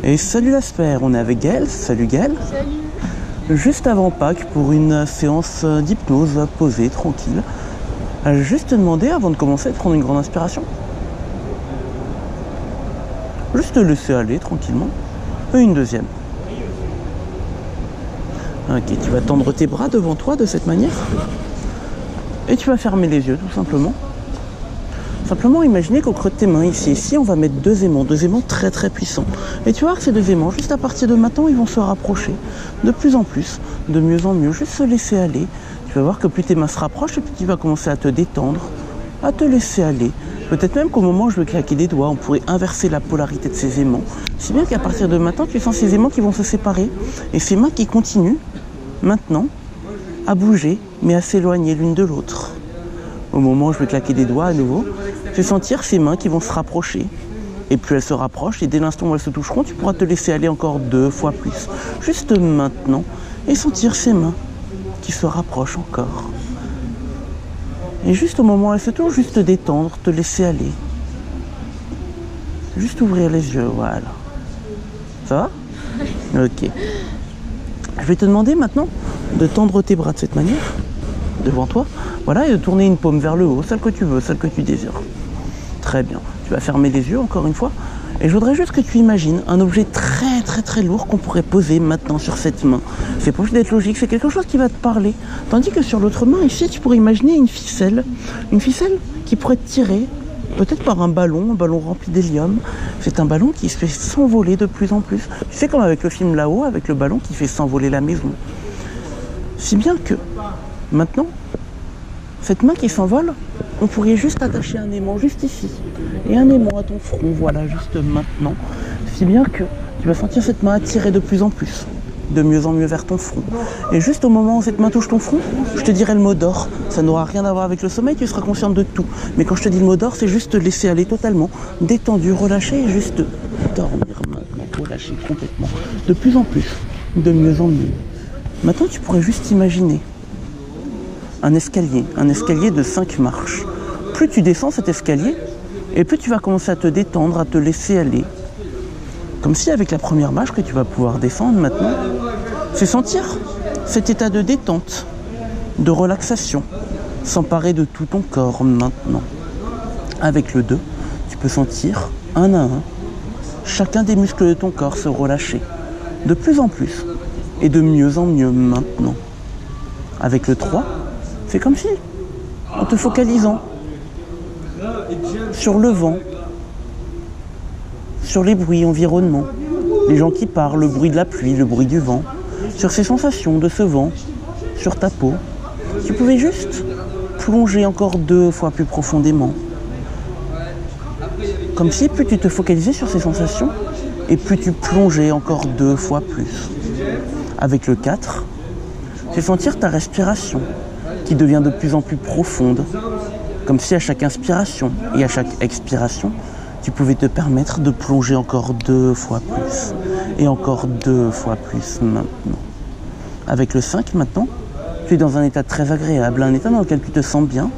Et salut Lasper, on est avec Gaël. Salut Gaël. Salut. Juste avant Pâques pour une séance d'hypnose posée, tranquille. Juste te demander avant de commencer de prendre une grande inspiration. Juste te laisser aller tranquillement. Et une deuxième. Ok, tu vas tendre tes bras devant toi de cette manière. Et tu vas fermer les yeux tout simplement. Simplement imaginer qu'au creux de tes mains, ici, on va mettre deux aimants très très puissants. Et tu vas voir que ces deux aimants, juste à partir de maintenant, ils vont se rapprocher de plus en plus, de mieux en mieux, juste se laisser aller. Tu vas voir que plus tes mains se rapprochent, et plus tu vas commencer à te détendre, à te laisser aller. Peut-être même qu'au moment où je vais claquer des doigts, on pourrait inverser la polarité de ces aimants. Si bien qu'à partir de maintenant, tu sens ces aimants qui vont se séparer, et ces mains qui continuent, maintenant, à bouger, mais à s'éloigner l'une de l'autre. Au moment où je vais claquer des doigts à nouveau, tu vas sentir ces mains qui vont se rapprocher. Et plus elles se rapprochent, et dès l'instant où elles se toucheront, tu pourras te laisser aller encore 2 fois plus. Juste maintenant, et sentir ces mains qui se rapprochent encore. Et juste au moment où elles se touchent, juste te détendre, te laisser aller. Juste ouvrir les yeux, voilà. Ça va? Ok. Je vais te demander maintenant de tendre tes bras de cette manière, devant toi. Voilà, et de tourner une paume vers le haut, celle que tu veux, celle que tu désires. Très bien. Tu vas fermer les yeux encore une fois. Et je voudrais juste que tu imagines un objet très très très lourd qu'on pourrait poser maintenant sur cette main. C'est pas obligé d'être logique, c'est quelque chose qui va te parler. Tandis que sur l'autre main, ici, tu pourrais imaginer une ficelle. Une ficelle qui pourrait te tirer, peut-être par un ballon rempli d'hélium. C'est un ballon qui se fait s'envoler de plus en plus. Tu sais comme avec le film Là-haut, avec le ballon qui fait s'envoler la maison. Si bien que, maintenant, cette main qui s'envole, on pourrait juste attacher un aimant juste ici. Et un aimant à ton front, voilà, juste maintenant. Si bien que tu vas sentir cette main attirer de plus en plus, de mieux en mieux vers ton front. Et juste au moment où cette main touche ton front, je te dirai le mot d'or. Ça n'aura rien à voir avec le sommeil, tu seras consciente de tout. Mais quand je te dis le mot d'or, c'est juste te laisser aller totalement, détendu, relâché, et juste dormir maintenant, relâcher complètement. De plus en plus, de mieux en mieux. Maintenant, tu pourrais juste imaginer un escalier de 5 marches. Plus tu descends cet escalier, et plus tu vas commencer à te détendre, à te laisser aller. Comme si avec la première marche que tu vas pouvoir descendre maintenant, c'est sentir cet état de détente, de relaxation, s'emparer de tout ton corps maintenant. Avec le 2, tu peux sentir un à un, chacun des muscles de ton corps se relâcher, de plus en plus, et de mieux en mieux maintenant. Avec le 3, c'est comme si, en te focalisant sur le vent, sur les bruits environnements, les gens qui parlent, le bruit de la pluie, le bruit du vent, sur ces sensations de ce vent, sur ta peau, tu pouvais juste plonger encore 2 fois plus profondément. Comme si plus tu te focalisais sur ces sensations, et plus tu plongeais encore 2 fois plus. Avec le 4, c'est sentir ta respiration, qui devient de plus en plus profonde, comme si à chaque inspiration et à chaque expiration, tu pouvais te permettre de plonger encore 2 fois plus, et encore 2 fois plus maintenant. Avec le 5 maintenant, tu es dans un état très agréable, un état dans lequel tu te sens bien,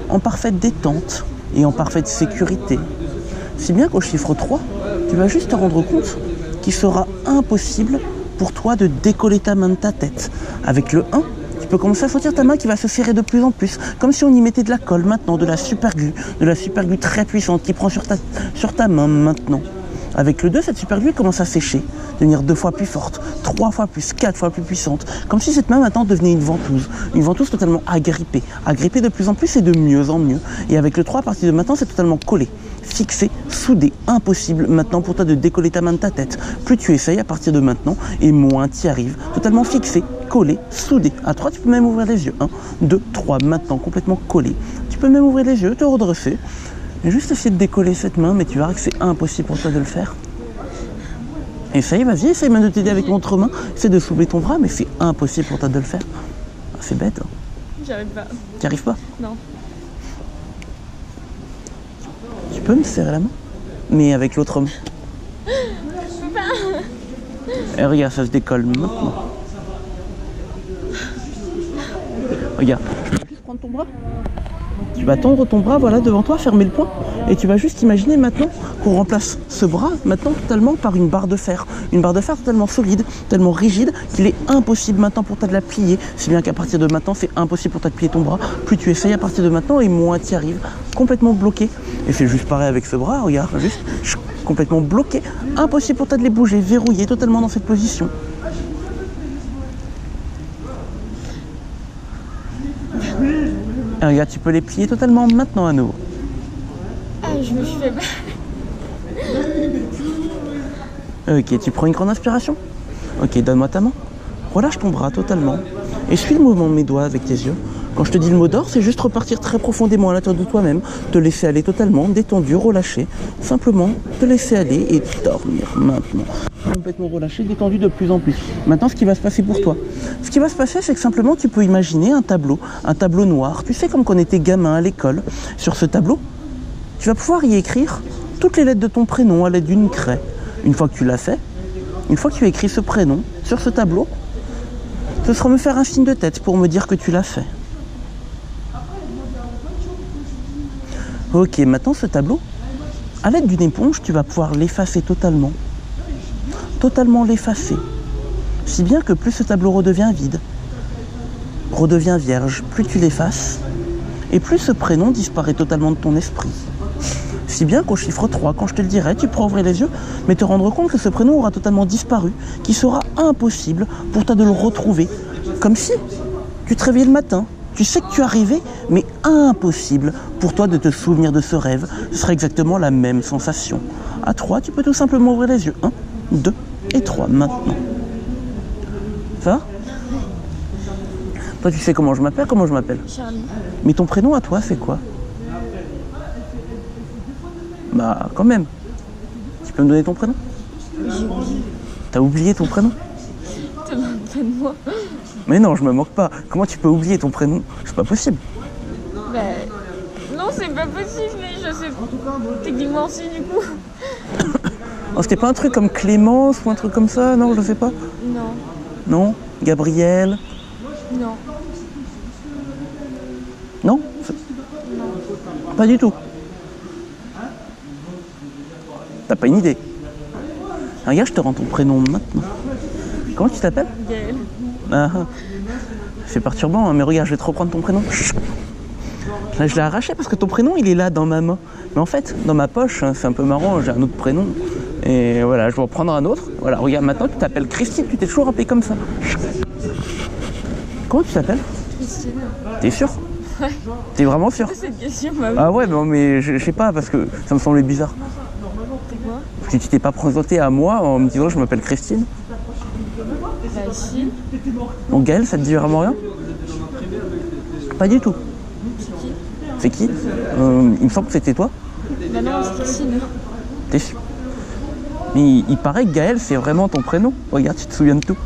en parfaite détente et en parfaite sécurité. Si bien qu'au chiffre 3, tu vas juste te rendre compte qu'il sera impossible pour toi de décoller ta main de ta tête. Avec le 1, tu peux commencer à sentir ta main qui va se serrer de plus en plus, comme si on y mettait de la colle maintenant, de la super glue très puissante qui prend sur ta main maintenant. Avec le 2, cette super glue commence à sécher, devenir 2 fois plus forte, 3 fois plus, 4 fois plus puissante, comme si cette main maintenant devenait une ventouse totalement agrippée de plus en plus et de mieux en mieux. Et avec le 3, à partir de maintenant, c'est totalement collé, fixé, soudé, impossible maintenant pour toi de décoller ta main de ta tête. Plus tu essayes à partir de maintenant, et moins tu y arrives, totalement fixé, collé, soudé. À 3, tu peux même ouvrir les yeux. 1, 2, 3, maintenant complètement collé. Tu peux même ouvrir les yeux, te redresser, et juste essayer de décoller cette main, mais tu verras que c'est impossible pour toi de le faire. Essaye, vas-y, essaye même de t'aider avec l'autre main, essaye de soulever ton bras, mais c'est impossible pour toi de le faire. Ah, c'est bête. Hein. J'arrive pas. Tu n'y arrives pas? Non. Tu peux me serrer la main? Mais avec l'autre main. Je peux pas. Et regarde, ça se décolle maintenant. Regarde, je peux juste prendre ton bras? Tu vas tendre ton bras, voilà, devant toi, fermer le poing. Et tu vas juste imaginer maintenant qu'on remplace ce bras, maintenant, totalement par une barre de fer. Une barre de fer totalement solide, tellement rigide, qu'il est impossible maintenant pour toi de la plier. Si bien qu'à partir de maintenant, c'est impossible pour toi de plier ton bras. Plus tu essayes à partir de maintenant, et moins tu y arrives. Complètement bloqué. Et c'est juste pareil avec ce bras, regarde, juste complètement bloqué. Impossible pour toi de les bouger, verrouillé totalement dans cette position. Et regarde, tu peux les plier totalement maintenant à nouveau. Ah, je me suis fait mal. Ok, tu prends une grande inspiration. Ok, donne-moi ta main. Relâche ton bras totalement. Et suis le mouvement de mes doigts avec tes yeux. Quand je te dis le mot d'or, c'est juste repartir très profondément à l'intérieur de toi-même. Te laisser aller totalement, détendu, relâché. Simplement te laisser aller et dormir maintenant. Complètement relâché, détendu de plus en plus. Maintenant, ce qui va se passer pour toi. Ce qui va se passer, c'est que simplement tu peux imaginer un tableau noir. Tu sais, comme quand on était gamin à l'école. Sur ce tableau, tu vas pouvoir y écrire toutes les lettres de ton prénom à l'aide d'une craie. Une fois que tu l'as fait, une fois que tu as écrit ce prénom sur ce tableau, ce sera me faire un signe de tête pour me dire que tu l'as fait. Ok, maintenant ce tableau, à l'aide d'une éponge, tu vas pouvoir l'effacer totalement. Totalement l'effacer. Si bien que plus ce tableau redevient vide, redevient vierge, plus tu l'effaces, et plus ce prénom disparaît totalement de ton esprit. Si bien qu'au chiffre 3, quand je te le dirai, tu pourras ouvrir les yeux, mais te rendre compte que ce prénom aura totalement disparu, qu'il sera impossible pour toi de le retrouver. Comme si tu te réveillais le matin, tu sais que tu es arrivé, mais impossible pour toi de te souvenir de ce rêve. Ce sera exactement la même sensation. À 3, tu peux tout simplement ouvrir les yeux. 1, 2 et 3, maintenant. Ça va? Toi, tu sais comment je m'appelle? Comment je m'appelle? Charlie. Mais ton prénom à toi, c'est quoi? Bah, quand même. Tu peux me donner ton prénom? J'ai oublié. T'as oublié ton prénom? Te moque pas de moi. Mais non, je me moque pas. Comment tu peux oublier ton prénom? C'est pas possible. Bah, non, c'est pas possible, mais je sais. Techniquement aussi, du coup. Oh, c'était pas un truc comme Clémence ou un truc comme ça? Non, je sais pas. Non. Non? Gabriel? Non. Non? Non. Pas du tout. T'as pas une idée? Regarde, je te rends ton prénom maintenant. Comment tu t'appelles? Gaël. Ah, c'est perturbant, hein, mais regarde, je vais te reprendre ton prénom. Là, je l'ai arraché parce que ton prénom, il est là dans ma main. Mais en fait, dans ma poche, hein, c'est un peu marrant, j'ai un autre prénom. Et voilà, je vais en prendre un autre. Voilà, regarde, maintenant, tu t'appelles Christine, tu t'es toujours rappelé comme ça. Comment tu t'appelles? Christine. T'es sûr? Ouais. T'es vraiment sûr? Cette question m'a. Ah ouais, mais je sais pas, parce que ça me semblait bizarre. C'est quoi? Parce que tu t'es pas présenté à moi en me disant que je m'appelle Christine. Bah, si. Donc Gaël, ça te dit vraiment rien? Pas du tout. C'est qui? C'est qui? Il me semble que c'était toi. Bah, non, c'est Christine. T'es sûr? Mais il paraît que Gaël, c'est vraiment ton prénom. Regarde, tu te souviens de tout.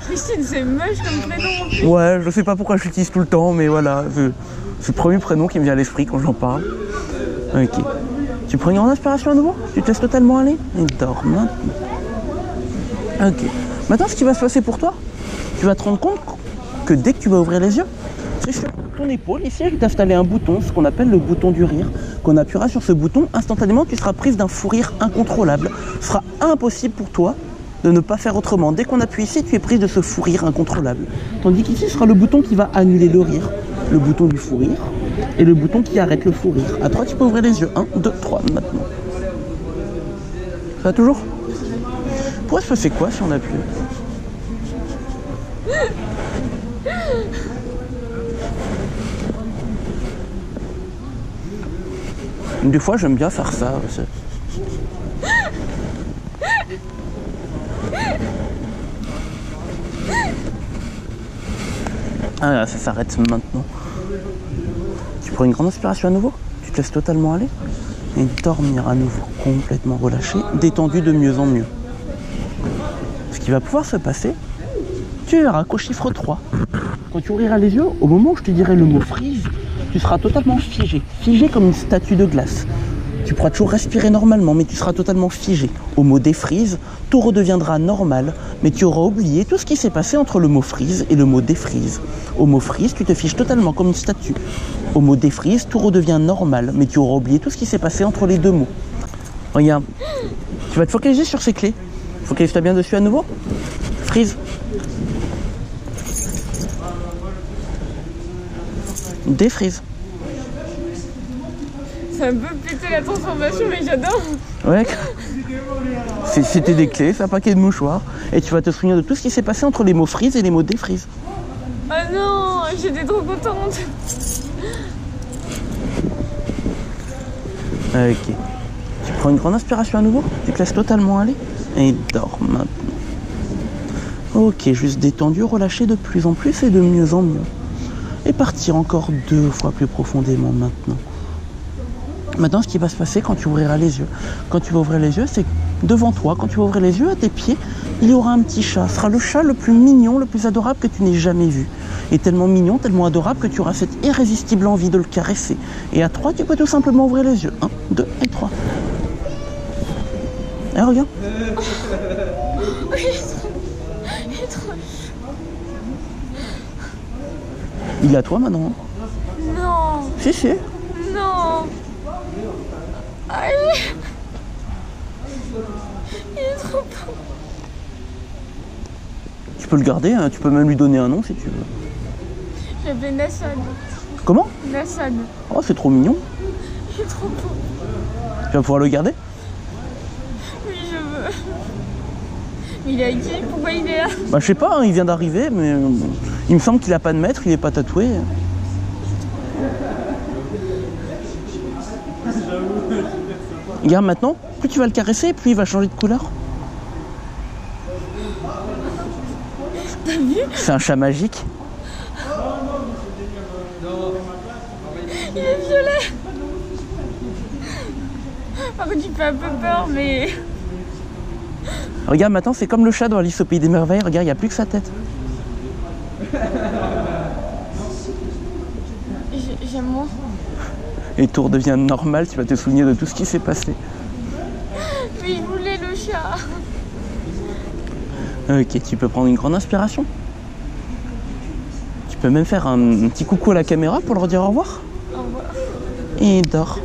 Christine, c'est moche comme prénom. Ouais, je sais pas pourquoi je l'utilise tout le temps, mais voilà. C'est le premier prénom qui me vient à l'esprit quand j'en parle. Ok. Tu prends une grande inspiration à nouveau? Tu te laisses totalement aller? Et dors maintenant. Ok. Maintenant, ce qui va se passer pour toi, tu vas te rendre compte que dès que tu vas ouvrir les yeux, c'est sur ton épaule, ici, je vais t'installer un bouton, ce qu'on appelle le bouton du rire. Qu'on appuiera sur ce bouton, instantanément, tu seras prise d'un fou rire incontrôlable. Ce sera impossible pour toi de ne pas faire autrement. Dès qu'on appuie ici, tu es prise de ce fou rire incontrôlable. Tandis qu'ici, ce sera le bouton qui va annuler le rire. Le bouton du fou rire et le bouton qui arrête le fou rire. À 3, tu peux ouvrir les yeux. 1, 2, 3, maintenant. Ça va toujours? Pourrait se passer quoi si on appuie? Des fois, j'aime bien faire ça. Ah là, ça s'arrête maintenant. Tu prends une grande inspiration à nouveau, tu te laisses totalement aller et dormir à nouveau, complètement relâché, détendu de mieux en mieux. Ce qui va pouvoir se passer, tu verras qu'au chiffre 3, quand tu ouvriras les yeux, au moment où je te dirai le mot freeze, tu seras totalement figé, figé comme une statue de glace. Tu pourras toujours respirer normalement, mais tu seras totalement figé. Au mot défrise, tout redeviendra normal, mais tu auras oublié tout ce qui s'est passé entre le mot frise et le mot défrise. Au mot frise, tu te figes totalement comme une statue. Au mot défrise, tout redevient normal, mais tu auras oublié tout ce qui s'est passé entre les deux mots. Regarde, tu vas te focaliser sur ces clés. Focalise-toi bien dessus à nouveau. Frise. Défrise. Ça peut péter la transformation, mais j'adore. Ouais. C'était des clés, c'est un paquet de mouchoirs. Et tu vas te souvenir de tout ce qui s'est passé entre les mots frise et les mots défrise. Oh non, j'étais trop contente. Ok. Tu prends une grande inspiration à nouveau. Tu te laisses totalement aller. Et dors maintenant. Ok, juste détendu, relâché de plus en plus et de mieux en mieux. Et partir encore 2 fois plus profondément maintenant. Maintenant, ce qui va se passer quand tu ouvriras les yeux. Quand tu vas ouvrir les yeux, c'est devant toi, quand tu vas ouvrir les yeux, à tes pieds, il y aura un petit chat. Ce sera le chat le plus mignon, le plus adorable que tu n'aies jamais vu. Et tellement mignon, tellement adorable que tu auras cette irrésistible envie de le caresser. Et à 3, tu peux tout simplement ouvrir les yeux. 1, 2 et 3. Et regarde. Il est à toi maintenant. Non. Si, si. Non. Aïe. Il est trop beau. Tu peux le garder, hein, tu peux même lui donner un nom si tu veux. Je l'appelle Nassad. Comment? Nassad. Oh, c'est trop mignon. Il est trop beau. Tu vas pouvoir le garder? Oui, je veux. Mais il est avec qui? Pourquoi il est là? Bah, je sais pas, hein, il vient d'arriver, mais il me semble qu'il a pas de maître, il est pas tatoué. Regarde maintenant, plus tu vas le caresser, plus il va changer de couleur. T'as vu? C'est un chat magique. Il est violet. Par contre, il fait un peu peur, mais... Regarde maintenant, c'est comme le chat dans Alice au Pays des Merveilles. Regarde, il n'y a plus que sa tête. J'aime moins. Et tout redevient normal, tu vas te souvenir de tout ce qui s'est passé. Mais il voulait le chat. Ok, tu peux prendre une grande inspiration. Tu peux même faire un petit coucou à la caméra pour leur dire au revoir. Au revoir. Et dors.